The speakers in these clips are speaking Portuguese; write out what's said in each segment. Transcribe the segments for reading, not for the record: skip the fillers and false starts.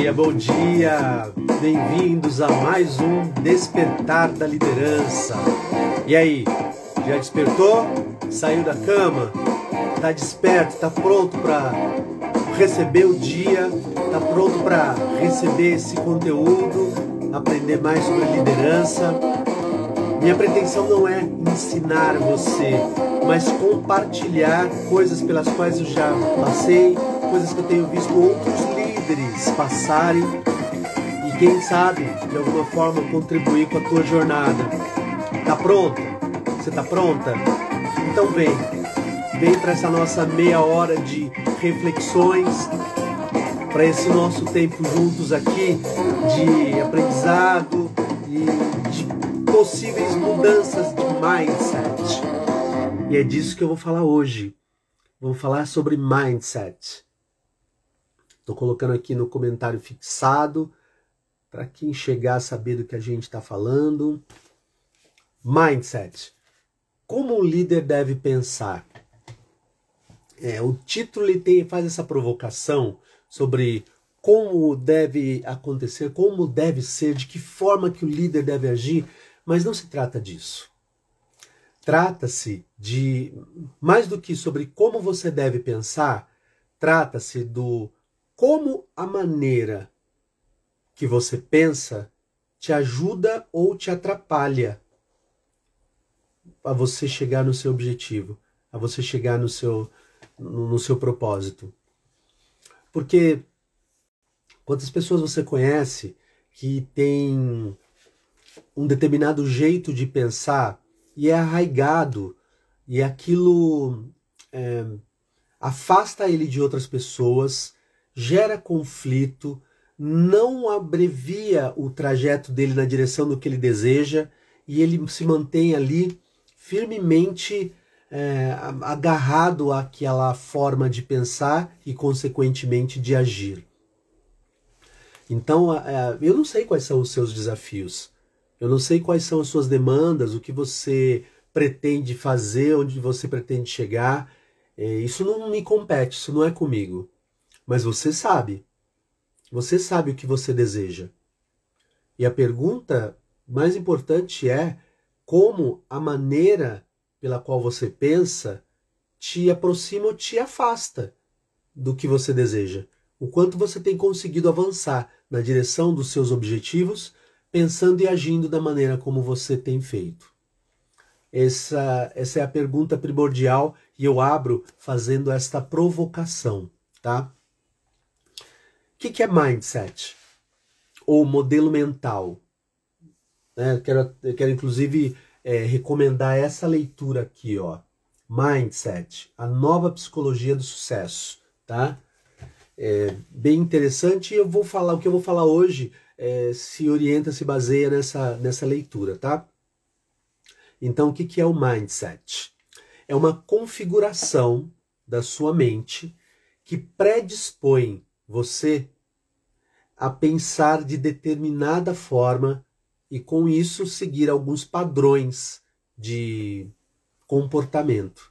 Bom dia, bem-vindos a mais um Despertar da Liderança. E aí, já despertou? Saiu da cama? Tá desperto? Tá pronto para receber o dia? Tá pronto para receber esse conteúdo? Aprender mais sobre liderança? Minha pretensão não é ensinar você, mas compartilhar coisas pelas quais eu já passei, coisas que eu tenho visto outros líderes passarem e quem sabe, de alguma forma, contribuir com a tua jornada. Tá pronto? Você tá pronta? Então vem para essa nossa meia hora de reflexões, para esse nosso tempo juntos aqui de aprendizado e de possíveis mudanças de mindset. E é disso que eu vou falar hoje. Vou falar sobre mindset. Estou colocando aqui no comentário fixado para quem chegar a saber do que a gente está falando. Mindset. Como o líder deve pensar? O título faz essa provocação sobre como deve acontecer, como deve ser, de que forma que o líder deve agir, mas não se trata disso. Trata-se de, mais do que sobre como você deve pensar, trata-se do como a maneira que você pensa te ajuda ou te atrapalha a você chegar no seu objetivo, a você chegar no seu propósito. Porque quantas pessoas você conhece que tem um determinado jeito de pensar e é arraigado, e aquilo afasta ele de outras pessoas, gera conflito, não abrevia o trajeto dele na direção do que ele deseja, e ele se mantém ali firmemente agarrado àquela forma de pensar e, consequentemente, de agir. Então, eu não sei quais são os seus desafios. Eu não sei quais são as suas demandas, o que você pretende fazer, onde você pretende chegar. Isso não me compete, isso não é comigo. Mas você sabe. Você sabe o que você deseja. E a pergunta mais importante é como a maneira pela qual você pensa te aproxima ou te afasta do que você deseja. O quanto você tem conseguido avançar na direção dos seus objetivos, pensando e agindo da maneira como você tem feito. Essa é a pergunta primordial e eu abro fazendo esta provocação, tá? O que é mindset? Ou modelo mental? Eu quero inclusive recomendar essa leitura aqui, ó. Mindset, a nova psicologia do sucesso, tá? Bem interessante, e o que eu vou falar hoje se orienta, se baseia nessa leitura, tá? Então, o que é o mindset? É uma configuração da sua mente que predispõe você a pensar de determinada forma e, com isso, seguir alguns padrões de comportamento.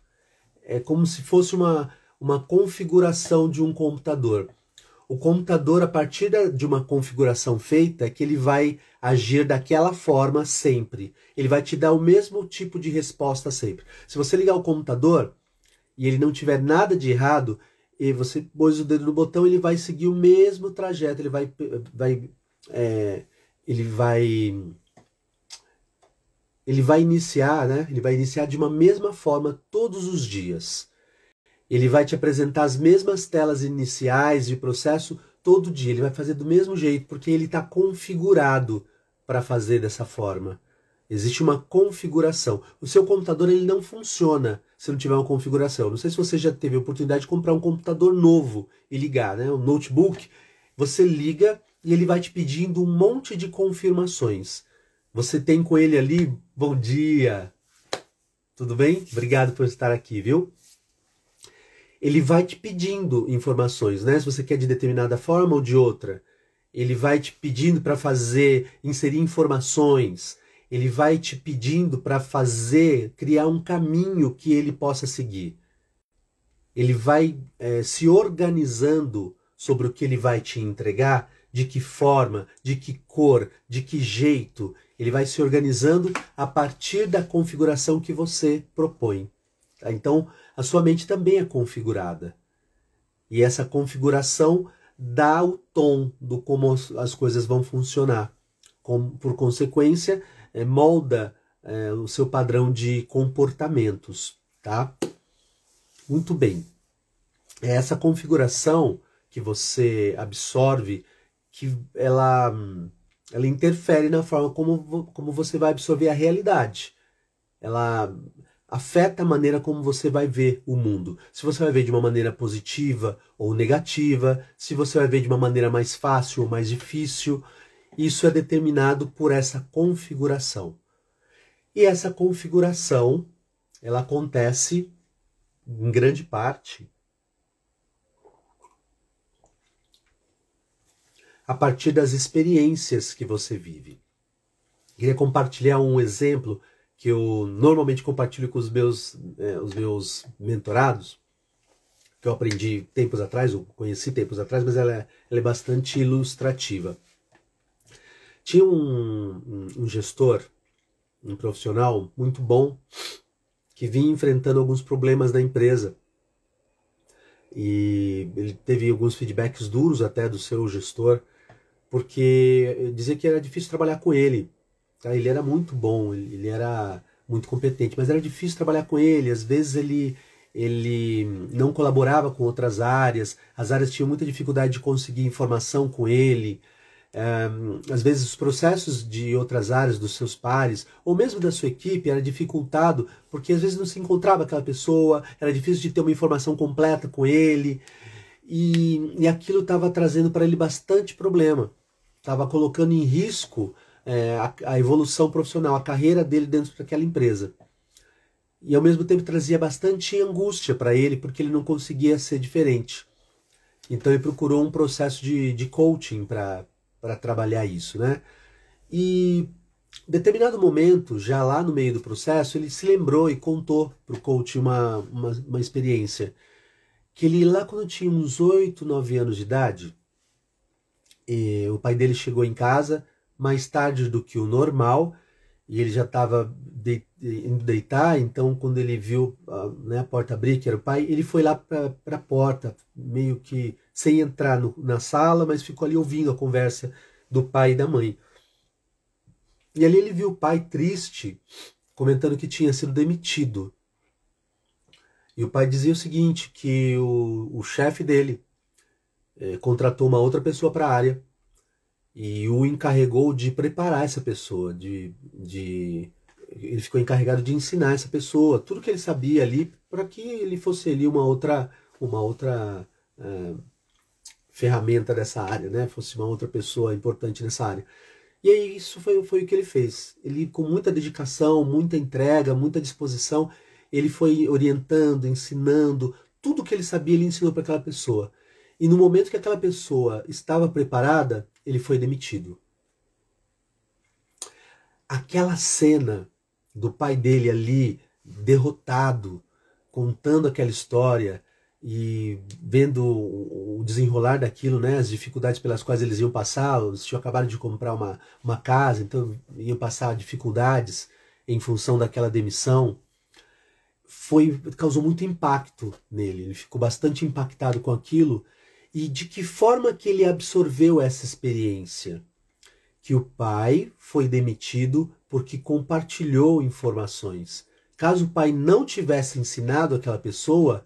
É como se fosse uma configuração de um computador. O computador, a partir de uma configuração feita, é que ele vai agir daquela forma sempre. Ele vai te dar o mesmo tipo de resposta sempre. Se você ligar o computador e ele não tiver nada de errado, e você pôs o dedo no botão, ele vai seguir o mesmo trajeto. Ele vai iniciar, né? Ele vai iniciar de uma mesma forma todos os dias. Ele vai te apresentar as mesmas telas iniciais de processo todo dia. Ele vai fazer do mesmo jeito, porque ele está configurado para fazer dessa forma. Existe uma configuração. O seu computador ele não funciona se não tiver uma configuração. Não sei se você já teve a oportunidade de comprar um computador novo e ligar, né? Um notebook. Você liga e ele vai te pedindo um monte de confirmações. Você tem com ele ali, bom dia, tudo bem? Obrigado por estar aqui, viu? Ele vai te pedindo informações, né? Se você quer de determinada forma ou de outra. Ele vai te pedindo para inserir informações. Ele vai te pedindo para criar um caminho que ele possa seguir. Ele vai se organizando sobre o que ele vai te entregar de que forma, de que cor, de que jeito. Ele vai se organizando a partir da configuração que você propõe. Tá? Então, a sua mente também é configurada. E essa configuração dá o tom do como as coisas vão funcionar. Por consequência, molda o seu padrão de comportamentos. Tá? Muito bem. É essa configuração que você absorve que ela interfere na forma como você vai absorver a realidade. Ela afeta a maneira como você vai ver o mundo. Se você vai ver de uma maneira positiva ou negativa, se você vai ver de uma maneira mais fácil ou mais difícil, isso é determinado por essa configuração. E essa configuração, ela acontece, em grande parte, a partir das experiências que você vive. Queria compartilhar um exemplo que eu normalmente compartilho com os meus mentorados, que eu aprendi tempos atrás, ou conheci tempos atrás, mas ela é bastante ilustrativa. Tinha um gestor, um profissional muito bom, que vinha enfrentando alguns problemas na empresa. E ele teve alguns feedbacks duros até do seu gestor, porque dizia que era difícil trabalhar com ele. Tá? Ele era muito bom, ele era muito competente, mas era difícil trabalhar com ele. Às vezes ele não colaborava com outras áreas, as áreas tinham muita dificuldade de conseguir informação com ele. Às vezes os processos de outras áreas, dos seus pares, ou mesmo da sua equipe, era dificultado, porque às vezes não se encontrava aquela pessoa, era difícil de ter uma informação completa com ele, e aquilo estava trazendo para ele bastante problema, estava colocando em risco a evolução profissional, a carreira dele dentro daquela empresa. E ao mesmo tempo trazia bastante angústia para ele, porque ele não conseguia ser diferente. Então ele procurou um processo de coaching para trabalhar isso, né? E em determinado momento, já lá no meio do processo, ele se lembrou e contou para o coach uma experiência. Que ele lá quando tinha uns 8, 9 anos de idade, o pai dele chegou em casa mais tarde do que o normal, e ele já estava indo deitar, então quando ele viu a porta abrir, que era o pai, ele foi lá para a porta, meio que sem entrar na sala, mas ficou ali ouvindo a conversa do pai e da mãe. E ali ele viu o pai triste, comentando que tinha sido demitido. E o pai dizia o seguinte, que o chefe dele contratou uma outra pessoa para a área e o encarregou de preparar essa pessoa, ele ficou encarregado de ensinar essa pessoa tudo que ele sabia ali para que ele fosse ali uma outra ferramenta dessa área, né? Fosse uma outra pessoa importante nessa área. E aí isso foi o que ele fez. Ele, com muita dedicação, muita entrega, muita disposição, ele foi orientando, ensinando, tudo que ele sabia ele ensinou para aquela pessoa. E no momento que aquela pessoa estava preparada, ele foi demitido. Aquela cena do pai dele ali, derrotado, contando aquela história e vendo o desenrolar daquilo, né, as dificuldades pelas quais eles iam passar, eles tinham acabado de comprar uma casa, então iam passar dificuldades em função daquela demissão, causou muito impacto nele, ele ficou bastante impactado com aquilo. E de que forma que ele absorveu essa experiência? Que o pai foi demitido porque compartilhou informações. Caso o pai não tivesse ensinado aquela pessoa,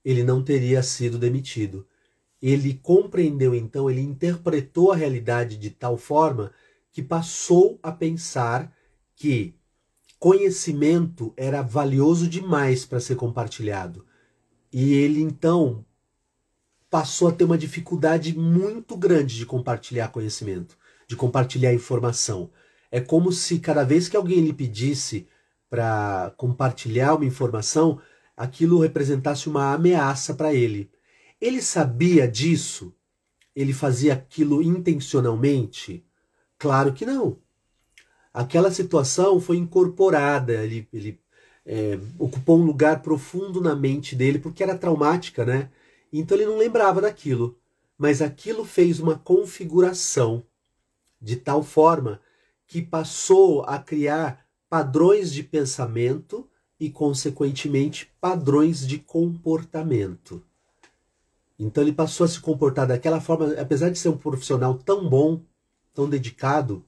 ele não teria sido demitido. Ele compreendeu então, ele interpretou a realidade de tal forma que passou a pensar que conhecimento era valioso demais para ser compartilhado. E ele então passou a ter uma dificuldade muito grande de compartilhar conhecimento, de compartilhar informação. É como se cada vez que alguém lhe pedisse para compartilhar uma informação, aquilo representasse uma ameaça para ele. Ele sabia disso? Ele fazia aquilo intencionalmente? Claro que não. Aquela situação foi incorporada, ele ocupou um lugar profundo na mente dele, porque era traumática, né? Então ele não lembrava daquilo. mas aquilo fez uma configuração de tal forma que passou a criar padrões de pensamento e, consequentemente, padrões de comportamento. Então ele passou a se comportar daquela forma, apesar de ser um profissional tão bom, tão dedicado,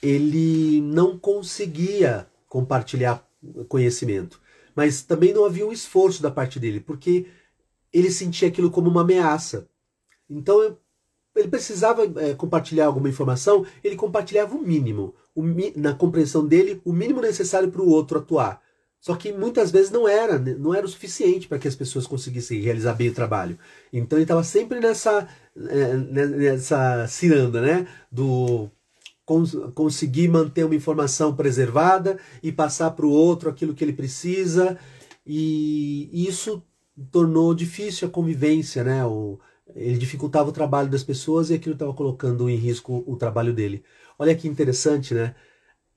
ele não conseguia compartilhar conhecimento. Mas também não havia um esforço da parte dele, porque ele sentia aquilo como uma ameaça. Então ele precisava compartilhar alguma informação, ele compartilhava o mínimo, na compreensão dele, o mínimo necessário para o outro atuar. Só que muitas vezes não era o suficiente para que as pessoas conseguissem realizar bem o trabalho. Então ele estava sempre nessa ciranda, né? Do conseguir manter uma informação preservada e passar para o outro aquilo que ele precisa. E isso tornou difícil a convivência, né? Ele dificultava o trabalho das pessoas e aquilo estava colocando em risco o trabalho dele. Olha que interessante, né?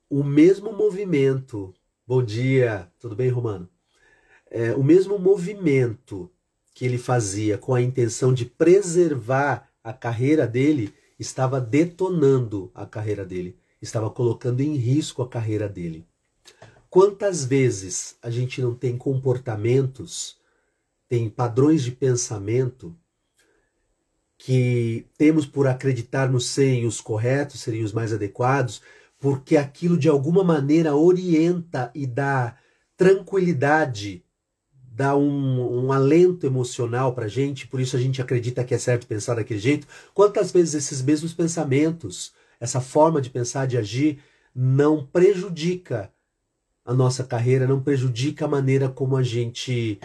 O mesmo movimento. Bom dia, tudo bem, Romano? O mesmo movimento que ele fazia com a intenção de preservar a carreira dele estava detonando a carreira dele, estava colocando em risco a carreira dele. Quantas vezes a gente não tem comportamentos, tem padrões de pensamento que temos por acreditarmos serem os corretos, seriam os mais adequados, porque aquilo de alguma maneira orienta e dá tranquilidade, dá um alento emocional para a gente, por isso a gente acredita que é certo pensar daquele jeito. Quantas vezes esses mesmos pensamentos, essa forma de pensar, de agir, não prejudica a nossa carreira, não prejudica a maneira como a gente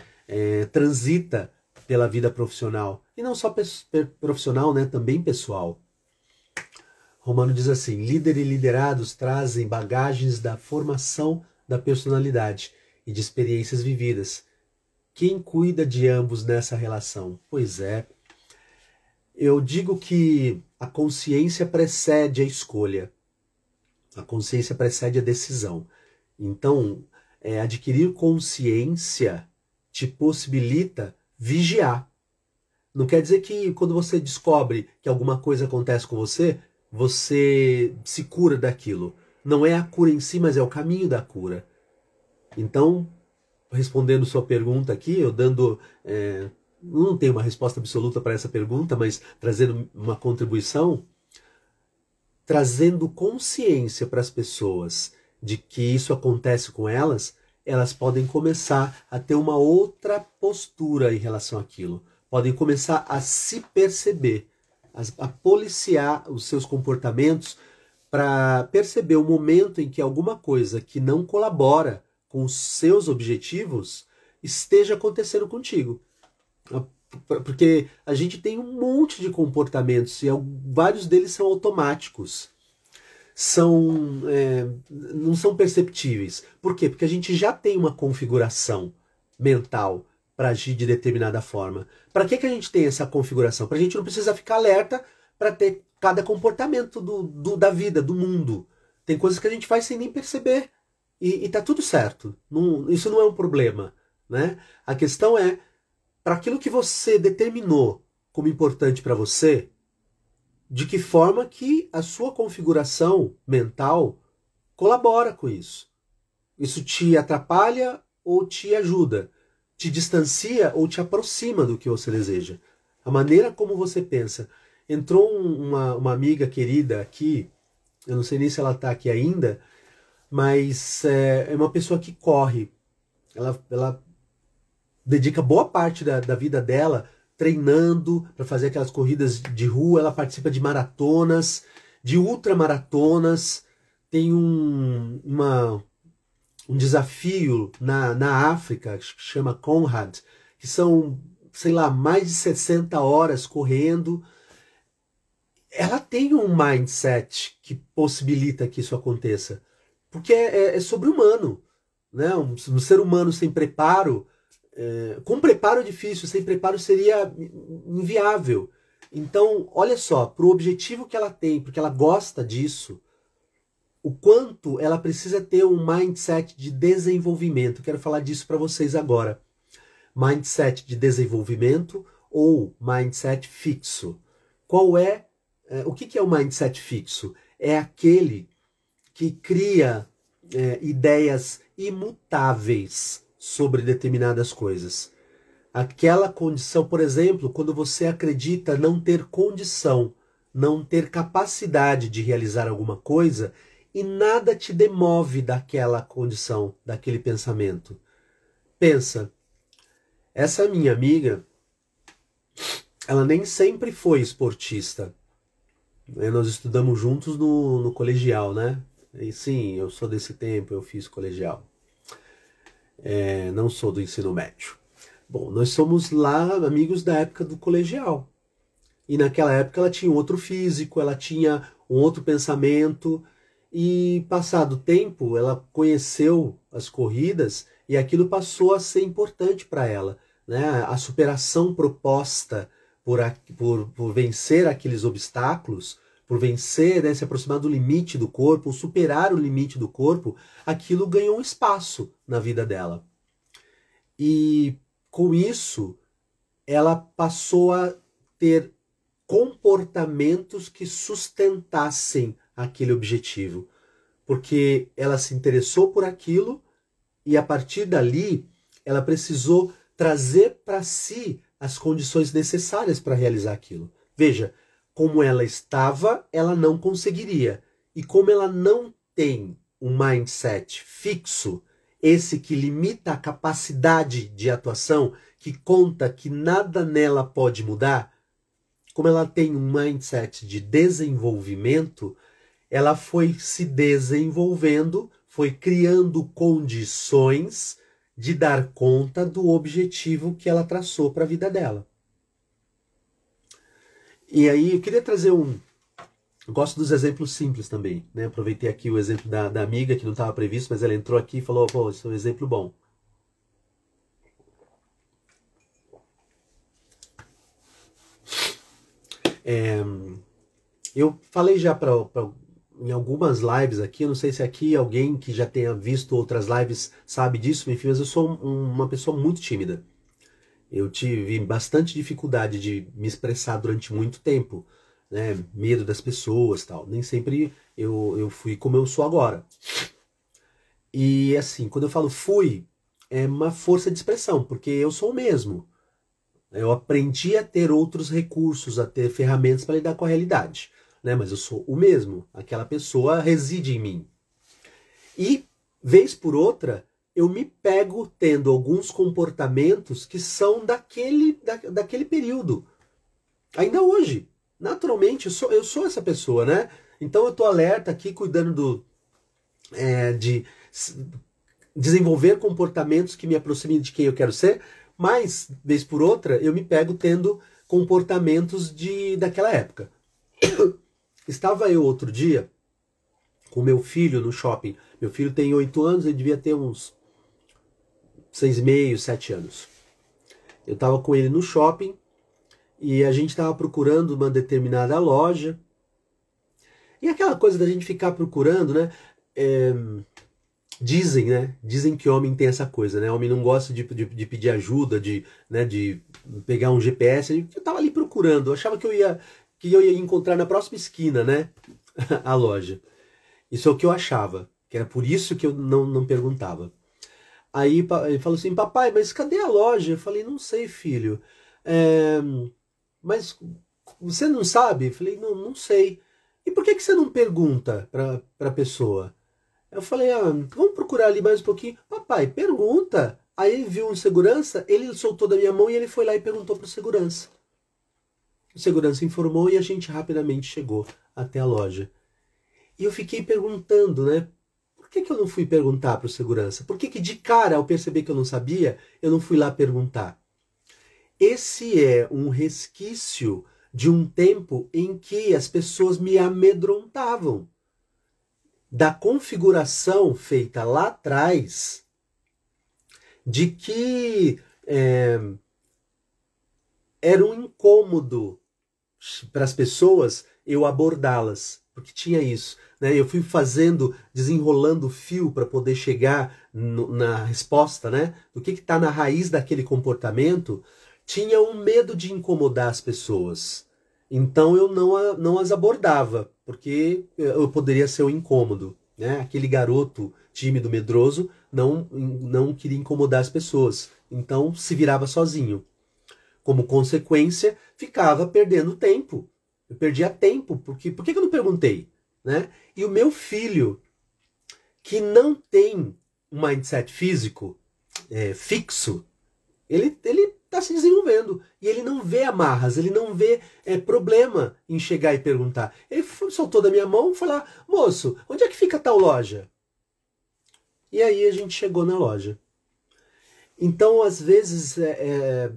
transita pela vida profissional. E não só profissional, né? Também pessoal. Romano diz assim: líder e liderados trazem bagagens da formação da personalidade e de experiências vividas. Quem cuida de ambos nessa relação? Pois é. Eu digo que a consciência precede a escolha. A consciência precede a decisão. Então, adquirir consciência te possibilita vigiar. Não quer dizer que quando você descobre que alguma coisa acontece com você, você se cura daquilo. Não é a cura em si, mas é o caminho da cura. Então, respondendo sua pergunta aqui, eu dando... não tenho uma resposta absoluta para essa pergunta, mas trazendo uma contribuição, trazendo consciência para as pessoas de que isso acontece com elas, elas podem começar a ter uma outra postura em relação àquilo. Podem começar a se perceber, a policiar os seus comportamentos para perceber o momento em que alguma coisa que não colabora com os seus objetivos esteja acontecendo contigo. Porque a gente tem um monte de comportamentos e vários deles são automáticos. Não são perceptíveis. Por quê? Porque a gente já tem uma configuração mental para agir de determinada forma. Para que a gente tem essa configuração? Para a gente não precisar ficar alerta para ter cada comportamento da vida, do mundo. Tem coisas que a gente faz sem nem perceber. E tá tudo certo. Isso não é um problema, né? A questão é, para aquilo que você determinou como importante para você, de que forma que a sua configuração mental colabora com isso. Isso te atrapalha ou te ajuda? Te distancia ou te aproxima do que você deseja? A maneira como você pensa. Entrou uma amiga querida aqui, eu não sei nem se ela está aqui ainda, mas é uma pessoa que corre. Ela dedica boa parte da vida dela treinando para fazer aquelas corridas de rua. Ela participa de maratonas, de ultramaratonas. Tem um desafio na África que chama Conrad, que são, sei lá, mais de 60 horas correndo. Ela tem um mindset que possibilita que isso aconteça, porque é sobre-humano, né? Um ser humano sem preparo, com preparo é difícil, sem preparo seria inviável. Então, olha só, para o objetivo que ela tem, porque ela gosta disso, o quanto ela precisa ter um mindset de desenvolvimento. Quero falar disso para vocês agora. Mindset de desenvolvimento ou mindset fixo. O que é o mindset fixo? É aquele que cria ideias imutáveis sobre determinadas coisas. Aquela condição, por exemplo, quando você acredita não ter condição, não ter capacidade de realizar alguma coisa e nada te demove daquela condição, daquele pensamento. Pensa, essa minha amiga, ela nem sempre foi esportista. Nós estudamos juntos no colegial, né? E sim, eu sou desse tempo, eu fiz colegial. Não sou do ensino médio. Bom, nós somos lá amigos da época do colegial. E naquela época ela tinha um outro físico, ela tinha um outro pensamento. E passado o tempo, ela conheceu as corridas e aquilo passou a ser importante para ela, né? A superação proposta por vencer aqueles obstáculos, por vencer, né, se aproximar do limite do corpo, superar o limite do corpo, aquilo ganhou um espaço na vida dela. E com isso, ela passou a ter comportamentos que sustentassem aquele objetivo, porque ela se interessou por aquilo e a partir dali ela precisou trazer para si as condições necessárias para realizar aquilo. Veja, como ela estava, ela não conseguiria. E como ela não tem um mindset fixo, esse que limita a capacidade de atuação, que conta que nada nela pode mudar, como ela tem um mindset de desenvolvimento, ela foi se desenvolvendo, foi criando condições de dar conta do objetivo que ela traçou para a vida dela. E aí eu queria trazer gosto dos exemplos simples também, né? Aproveitei aqui o exemplo da amiga que não estava previsto, mas ela entrou aqui e falou, pô, esse é um exemplo bom. Eu falei já em algumas lives aqui, eu não sei se aqui alguém que já tenha visto outras lives sabe disso, enfim, mas eu sou uma pessoa muito tímida. Eu tive bastante dificuldade de me expressar durante muito tempo, né? Medo das pessoas, tal. Nem sempre eu fui como eu sou agora. E assim, quando eu falo fui, é uma força de expressão, porque eu sou o mesmo. Eu aprendi a ter outros recursos, a ter ferramentas para lidar com a realidade, né? Mas eu sou o mesmo. Aquela pessoa reside em mim. E, vez por outra, eu me pego tendo alguns comportamentos que são daquele período. Ainda hoje. Naturalmente, eu sou essa pessoa, né? Então eu estou alerta aqui, cuidando de desenvolver comportamentos que me aproximem de quem eu quero ser, mas, vez por outra, eu me pego tendo comportamentos daquela época. Estava eu outro dia com meu filho no shopping. Meu filho tem 8 anos, ele devia ter uns 6,5, 7 anos. Eu estava com ele no shopping e a gente estava procurando uma determinada loja. E aquela coisa da gente ficar procurando, né? Dizem, né? Dizem que homem tem essa coisa, né? Homem não gosta de pedir ajuda, de pegar um GPS. Eu estava ali procurando, eu achava que eu ia encontrar na próxima esquina, né? A loja. Isso é o que eu achava, que era por isso que eu não perguntava. Aí ele falou assim, papai, mas cadê a loja? Eu falei, não sei, filho. Mas você não sabe? Eu falei, não sei. E por que você não pergunta para a pessoa? Eu falei, vamos procurar ali mais um pouquinho. Papai, pergunta. Aí ele viu um segurança, ele soltou da minha mão e ele foi lá e perguntou para o segurança. O segurança informou e a gente rapidamente chegou até a loja. E eu fiquei perguntando, né? Por que eu não fui perguntar para o segurança? Por que de cara, ao perceber que eu não sabia, eu não fui lá perguntar? Esse é um resquício de um tempo em que as pessoas me amedrontavam. Da configuração feita lá atrás, de que era um incômodo para as pessoas eu abordá-las, porque tinha isso, né? Eu fui desenrolando o fio para poder chegar na resposta, né? Do que está na raiz daquele comportamento, tinha um medo de incomodar as pessoas. Então eu não as abordava, porque eu poderia ser um incômodo, né? Aquele garoto tímido, medroso, não queria incomodar as pessoas. Então se virava sozinho. Como consequência, ficava perdendo tempo. Eu perdia tempo, porque por que eu não perguntei? Né? E o meu filho, que não tem um mindset físico fixo, ele está se desenvolvendo. E ele não vê amarras, ele não vê problema em chegar e perguntar. Ele soltou da minha mão e falou: moço, onde é que fica tal loja? E aí a gente chegou na loja. Então, às vezes,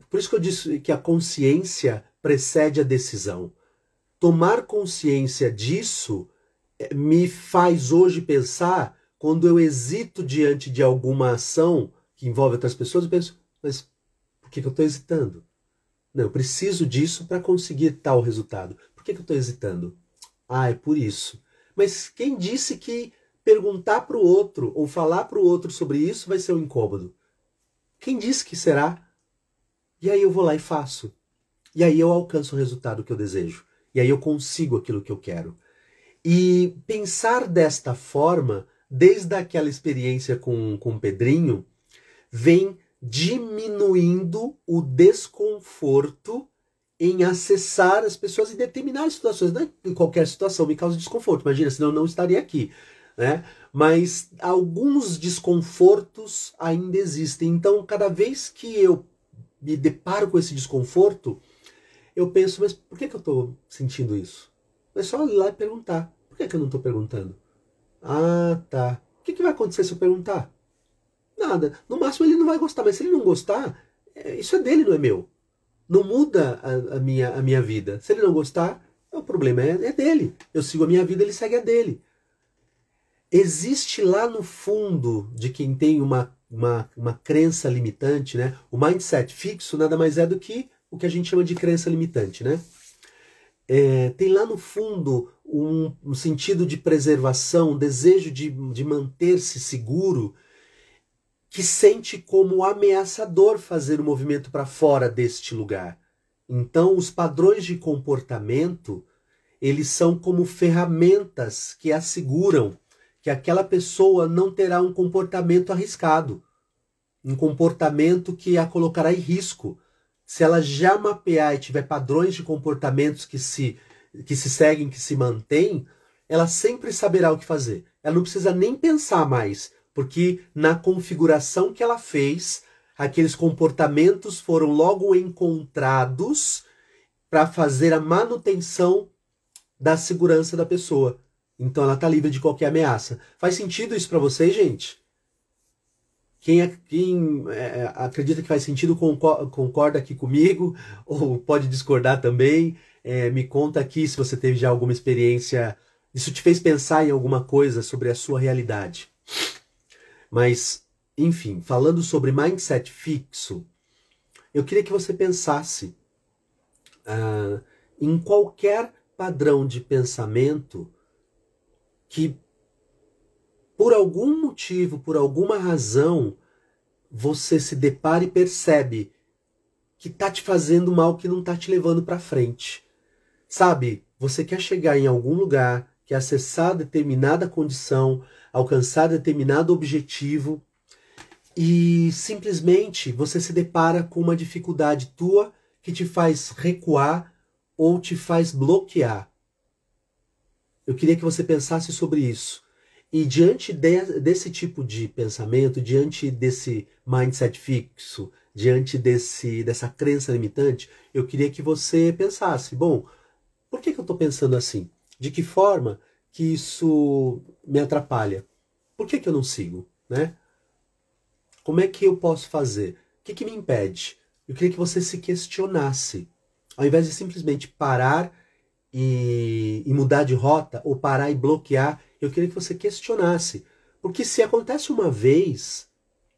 por isso que eu disse que a consciência precede a decisão. Tomar consciência disso me faz hoje pensar, quando eu hesito diante de alguma ação que envolve outras pessoas, eu penso, mas por que eu estou hesitando? Não, eu preciso disso para conseguir tal resultado. Por que eu estou hesitando? Ah, é por isso. Mas quem disse que perguntar para o outro ou falar para o outro sobre isso vai ser um incômodo? Quem disse que será? E aí eu vou lá e faço. E aí eu alcanço o resultado que eu desejo. E aí eu consigo aquilo que eu quero. E pensar desta forma, desde aquela experiência com o Pedrinho, vem diminuindo o desconforto em acessar as pessoas em determinadas situações. Não é em qualquer situação me causa desconforto, imagina, senão eu não estaria aqui. Né? Mas alguns desconfortos ainda existem. Então, cada vez que eu me deparo com esse desconforto, eu penso, mas por que eu estou sentindo isso? É só ir lá e perguntar. Por que eu não estou perguntando? Ah, tá. O que vai acontecer se eu perguntar? Nada. No máximo ele não vai gostar, mas se ele não gostar, isso é dele, não é meu. Não muda a minha vida. Se ele não gostar, o problema é dele. Eu sigo a minha vida, ele segue a dele. Existe lá no fundo de quem tem uma crença limitante, né? O mindset fixo nada mais é do que o que a gente chama de crença limitante, né? Tem lá no fundo um sentido de preservação, um desejo de manter-se seguro, que sente como ameaçador fazer o movimento para fora deste lugar. Então, os padrões de comportamento, eles são como ferramentas que asseguram que aquela pessoa não terá um comportamento arriscado, um comportamento que a colocará em risco. Se ela já mapear e tiver padrões de comportamentos que se seguem, que se mantêm, ela sempre saberá o que fazer. Ela não precisa nem pensar mais, porque na configuração que ela fez, aqueles comportamentos foram logo encontrados para fazer a manutenção da segurança da pessoa. Então ela está livre de qualquer ameaça. Faz sentido isso para vocês, gente? Quem acredita que faz sentido concorda aqui comigo, ou pode discordar também. Me conta aqui se você teve já alguma experiência, isso te fez pensar em alguma coisa sobre a sua realidade. Mas, enfim, falando sobre mindset fixo, eu queria que você pensasse em qualquer padrão de pensamento que, por algum motivo, por alguma razão, você se depara e percebe que tá te fazendo mal, que não tá te levando para frente. Sabe, você quer chegar em algum lugar, quer acessar determinada condição, alcançar determinado objetivo, e simplesmente você se depara com uma dificuldade tua que te faz recuar ou te faz bloquear. Eu queria que você pensasse sobre isso. E diante desse tipo de pensamento, diante desse mindset fixo, diante dessa crença limitante, eu queria que você pensasse, bom, por que eu estou pensando assim? De que forma que isso me atrapalha? Por que eu não sigo? Né? Como é que eu posso fazer? O que me impede? Eu queria que você se questionasse. Ao invés de simplesmente parar e mudar de rota, ou parar e bloquear, eu queria que você questionasse. Porque se acontece uma vez,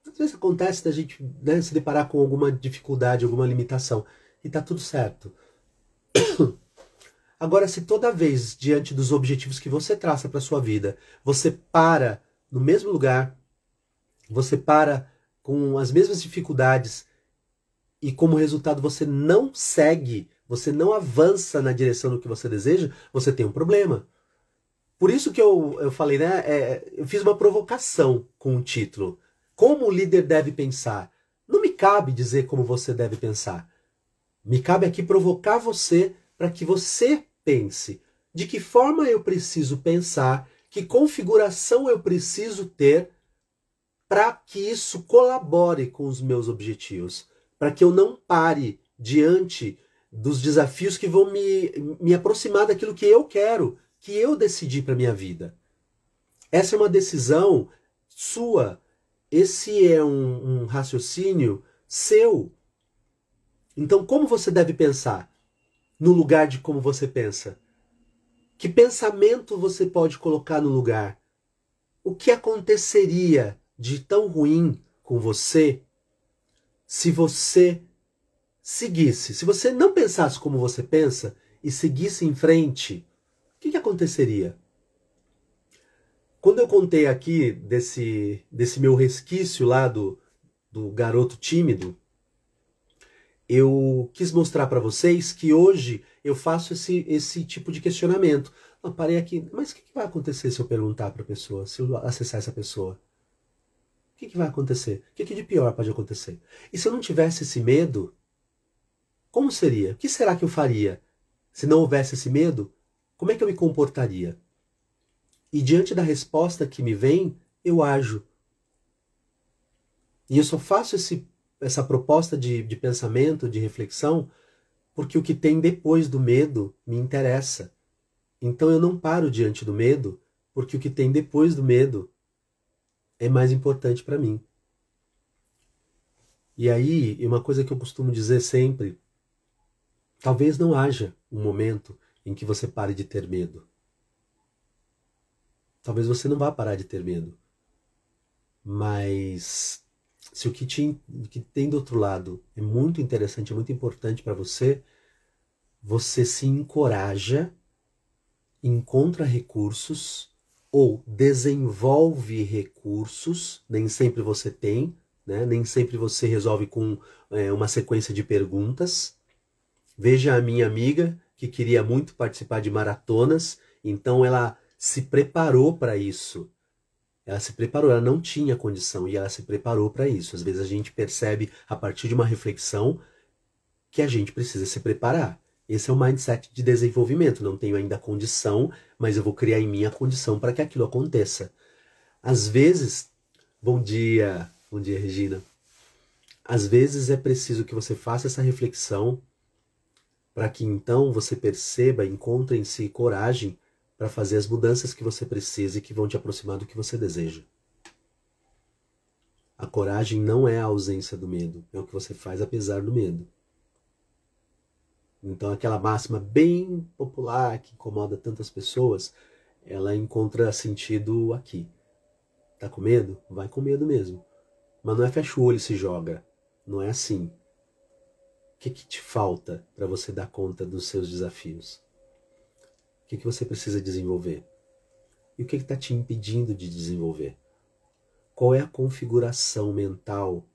às vezes acontece da gente, né, se deparar com alguma dificuldade, alguma limitação, e tá tudo certo. Agora, se toda vez, diante dos objetivos que você traça para sua vida, você para no mesmo lugar, você para com as mesmas dificuldades, e como resultado você não segue, você não avança na direção do que você deseja, você tem um problema. Por isso que eu falei, né? Eu fiz uma provocação com o título. Como o líder deve pensar? Não me cabe dizer como você deve pensar. Me cabe aqui provocar você para que você pense. De que forma eu preciso pensar? Que configuração eu preciso ter para que isso colabore com os meus objetivos? Para que eu não pare diante dos desafios que vão me aproximar daquilo que eu quero, que eu decidi para minha vida. Essa é uma decisão sua. Esse é um raciocínio seu. Então, como você deve pensar? No lugar de como você pensa? Que pensamento você pode colocar no lugar? O que aconteceria de tão ruim com você se você seguisse? Se você não pensasse como você pensa e seguisse em frente, o que aconteceria? Quando eu contei aqui desse meu resquício lá do garoto tímido, eu quis mostrar para vocês que hoje eu faço esse tipo de questionamento. Eu parei aqui, mas o que vai acontecer se eu perguntar para a pessoa, se eu acessar essa pessoa? O que vai acontecer? O que de pior pode acontecer? E se eu não tivesse esse medo, como seria? O que será que eu faria? Se não houvesse esse medo, como é que eu me comportaria? E diante da resposta que me vem, eu ajo. E eu só faço essa proposta de pensamento, de reflexão, porque o que tem depois do medo me interessa. Então eu não paro diante do medo, porque o que tem depois do medo é mais importante para mim. E aí, uma coisa que eu costumo dizer sempre, talvez não haja um momento em que você pare de ter medo. Talvez você não vá parar de ter medo. Mas se o que tem do outro lado é muito interessante, é muito importante para você, você se encoraja, encontra recursos ou desenvolve recursos, nem sempre você tem, né? Nem sempre você resolve com uma sequência de perguntas. Veja a minha amiga que queria muito participar de maratonas, então ela se preparou para isso. Ela se preparou, ela não tinha condição e ela se preparou para isso. Às vezes a gente percebe, a partir de uma reflexão, que a gente precisa se preparar. Esse é o mindset de desenvolvimento. Não tenho ainda a condição, mas eu vou criar em mim a condição para que aquilo aconteça. Às vezes, bom dia, Regina. Às vezes é preciso que você faça essa reflexão para que então você perceba, encontre em si coragem para fazer as mudanças que você precisa e que vão te aproximar do que você deseja. A coragem não é a ausência do medo, é o que você faz apesar do medo. Então aquela máxima bem popular que incomoda tantas pessoas, ela encontra sentido aqui. Tá com medo? Vai com medo mesmo. Mas não é fecha o olho e se joga. Não é assim. O que te falta para você dar conta dos seus desafios? O que você precisa desenvolver? E o que está te impedindo de desenvolver? Qual é a configuração mental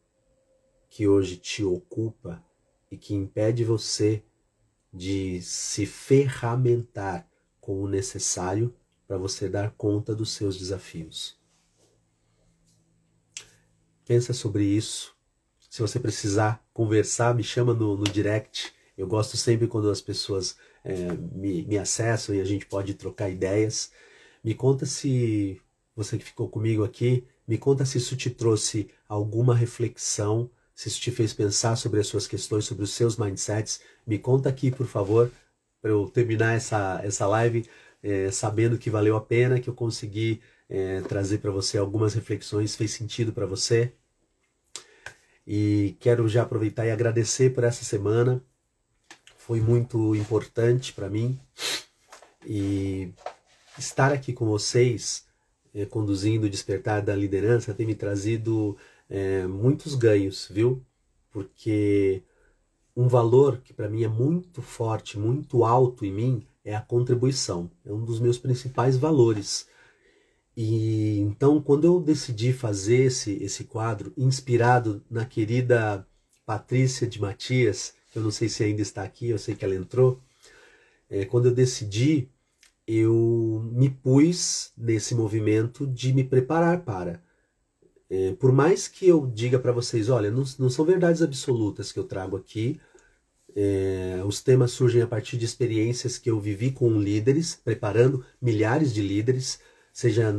que hoje te ocupa e que impede você de se ferramentar com o necessário para você dar conta dos seus desafios? Pensa sobre isso. Se você precisar conversar, me chama no direct. Eu gosto sempre quando as pessoas me acessam e a gente pode trocar ideias. Me conta se você que ficou comigo aqui, me conta se isso te trouxe alguma reflexão, se isso te fez pensar sobre as suas questões, sobre os seus mindsets. Me conta aqui, por favor, para eu terminar essa live sabendo que valeu a pena, que eu consegui trazer para você algumas reflexões, fez sentido para você. E quero já aproveitar e agradecer por essa semana. Foi muito importante para mim. E estar aqui com vocês, conduzindo o Despertar da Liderança, tem me trazido muitos ganhos, viu? Porque um valor que para mim é muito forte, muito alto em mim, é a contribuição. É um dos meus principais valores. E então, quando eu decidi fazer esse quadro, inspirado na querida Patrícia de Matias, eu não sei se ainda está aqui, eu sei que ela entrou. Quando eu decidi, eu me pus nesse movimento de me preparar para. Por mais que eu diga para vocês, olha, não são verdades absolutas que eu trago aqui, os temas surgem a partir de experiências que eu vivi com líderes, preparando milhares de líderes, seja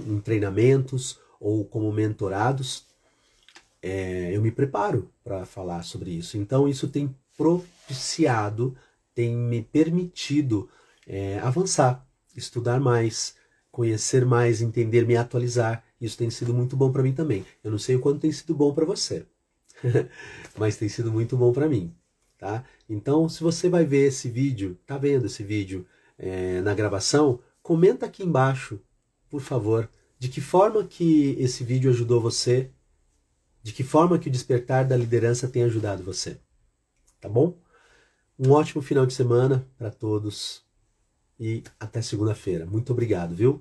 em treinamentos ou como mentorados. Eu me preparo para falar sobre isso. Então isso tem propiciado, tem me permitido avançar, estudar mais, conhecer mais, entender, me atualizar. Isso tem sido muito bom para mim também. Eu não sei o quanto tem sido bom para você, mas tem sido muito bom para mim. Tá? Então, se você vai ver esse vídeo, tá vendo esse vídeo na gravação, comenta aqui embaixo, por favor, de que forma que esse vídeo ajudou você, de que forma que o despertar da liderança tem ajudado você. Tá bom? Um ótimo final de semana para todos e até segunda-feira. Muito obrigado, viu?